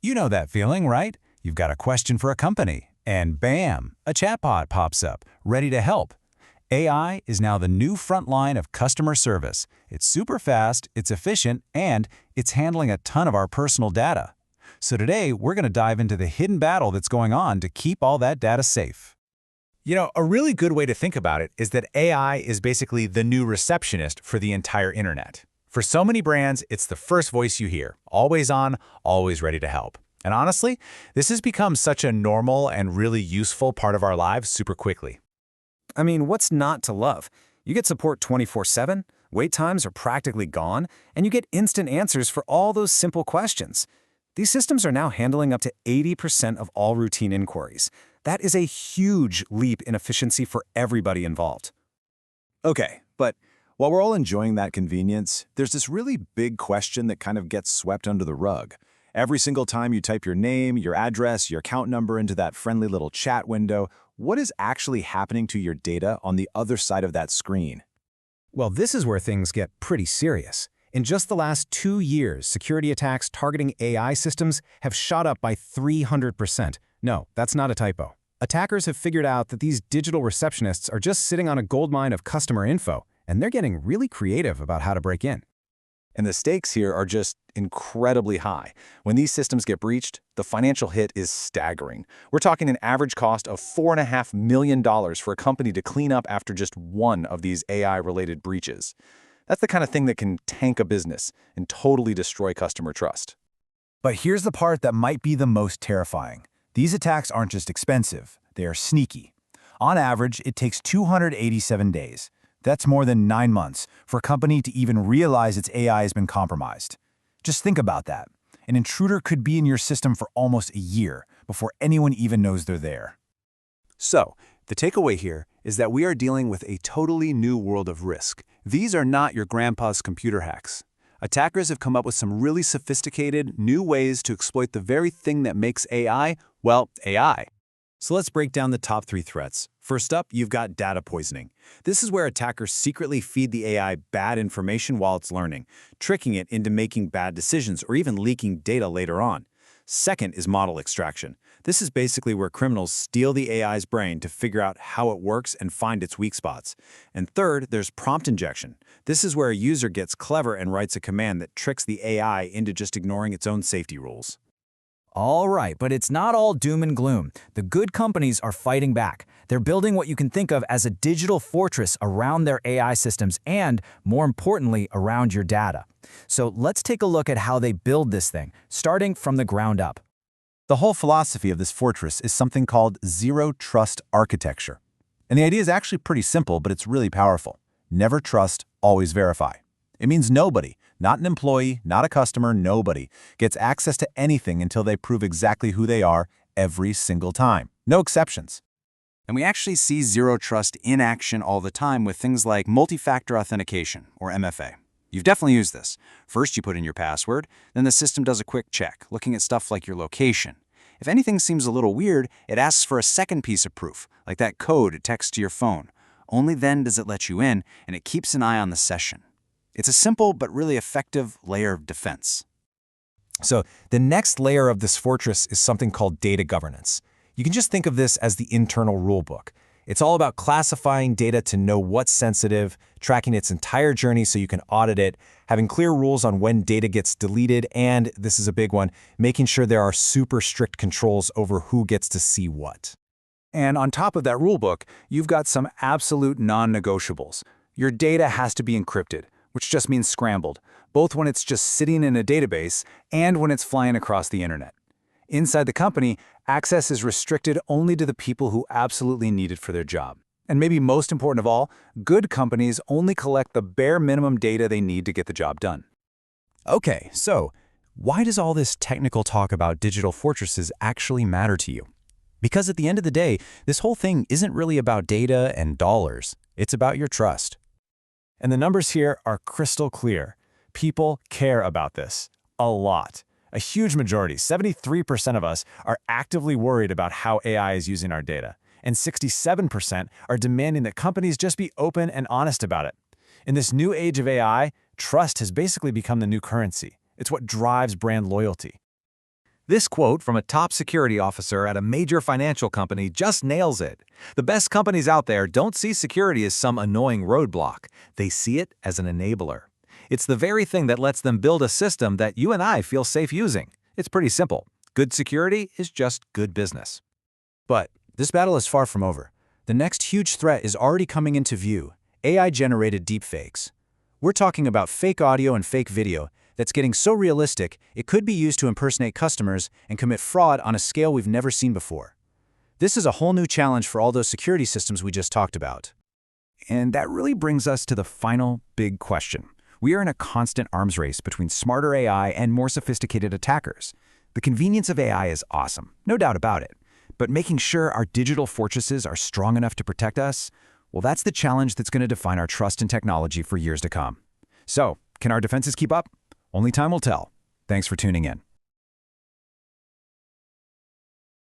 You know that feeling, right? You've got a question for a company, and bam, a chatbot pops up, ready to help. AI is now the new front line of customer service. It's super fast, it's efficient, and it's handling a ton of our personal data. So today, we're going to dive into the hidden battle that's going on to keep all that data safe. You know, a really good way to think about it is that AI is basically the new receptionist for the entire internet. For so many brands, it's the first voice you hear, always on, always ready to help. And honestly, this has become such a normal and really useful part of our lives super quickly. I mean, what's not to love? You get support 24/7, wait times are practically gone, and you get instant answers for all those simple questions. These systems are now handling up to 80% of all routine inquiries. That is a huge leap in efficiency for everybody involved. Okay, but while we're all enjoying that convenience, there's this really big question that kind of gets swept under the rug. Every single time you type your name, your address, your account number into that friendly little chat window, what is actually happening to your data on the other side of that screen? Well, this is where things get pretty serious. In just the last 2 years, security attacks targeting AI systems have shot up by 300%. No, that's not a typo. Attackers have figured out that these digital receptionists are just sitting on a goldmine of customer info, and they're getting really creative about how to break in. And the stakes here are just incredibly high. When these systems get breached, the financial hit is staggering. We're talking an average cost of $4.5 million for a company to clean up after just one of these AI-related breaches. That's the kind of thing that can tank a business and totally destroy customer trust. But here's the part that might be the most terrifying. These attacks aren't just expensive, they are sneaky. On average, it takes 287 days. That's more than 9 months for a company to even realize its AI has been compromised. Just think about that. An intruder could be in your system for almost a year before anyone even knows they're there. So, the takeaway here is that we are dealing with a totally new world of risk. These are not your grandpa's computer hacks. Attackers have come up with some really sophisticated, new ways to exploit the very thing that makes AI, well, AI. So let's break down the top 3 threats. First up, you've got data poisoning. This is where attackers secretly feed the AI bad information while it's learning, tricking it into making bad decisions or even leaking data later on. Second is model extraction. This is basically where criminals steal the AI's brain to figure out how it works and find its weak spots. And third, there's prompt injection. This is where a user gets clever and writes a command that tricks the AI into just ignoring its own safety rules. All right, but it's not all doom and gloom. The good companies are fighting back. They're building what you can think of as a digital fortress around their AI systems and, more importantly, around your data. So let's take a look at how they build this thing, starting from the ground up. The whole philosophy of this fortress is something called zero trust architecture. And the idea is actually pretty simple, but it's really powerful. Never trust, always verify. It means nobody, not an employee, not a customer, nobody, gets access to anything until they prove exactly who they are every single time. No exceptions. And we actually see zero trust in action all the time with things like multi-factor authentication, or MFA. You've definitely used this. First, you put in your password, then the system does a quick check, looking at stuff like your location. If anything seems a little weird, it asks for a second piece of proof, like that code it texts to your phone. Only then does it let you in, and it keeps an eye on the session. It's a simple but really effective layer of defense. So the next layer of this fortress is something called data governance. You can just think of this as the internal rulebook. It's all about classifying data to know what's sensitive, tracking its entire journey so you can audit it, having clear rules on when data gets deleted, and, this is a big one, making sure there are super strict controls over who gets to see what. And on top of that rulebook, you've got some absolute non-negotiables. Your data has to be encrypted, which just means scrambled, both when it's just sitting in a database and when it's flying across the internet. Inside the company, access is restricted only to the people who absolutely need it for their job. And maybe most important of all, good companies only collect the bare minimum data they need to get the job done. Okay, so why does all this technical talk about digital fortresses actually matter to you? Because at the end of the day, this whole thing isn't really about data and dollars. It's about your trust. And the numbers here are crystal clear. People care about this a lot. A huge majority, 73% of us, are actively worried about how AI is using our data, and 67% are demanding that companies just be open and honest about it. In this new age of AI, trust has basically become the new currency. It's what drives brand loyalty. This quote from a top security officer at a major financial company just nails it. The best companies out there don't see security as some annoying roadblock. They see it as an enabler. It's the very thing that lets them build a system that you and I feel safe using. It's pretty simple. Good security is just good business. But this battle is far from over. The next huge threat is already coming into view: AI-generated deepfakes. We're talking about fake audio and fake video that's getting so realistic it could be used to impersonate customers and commit fraud on a scale we've never seen before. This is a whole new challenge for all those security systems we just talked about. And that really brings us to the final big question. We are in a constant arms race between smarter AI and more sophisticated attackers. The convenience of AI is awesome, no doubt about it. But making sure our digital fortresses are strong enough to protect us, well, that's the challenge that's going to define our trust in technology for years to come. So, can our defenses keep up? Only time will tell. Thanks for tuning in.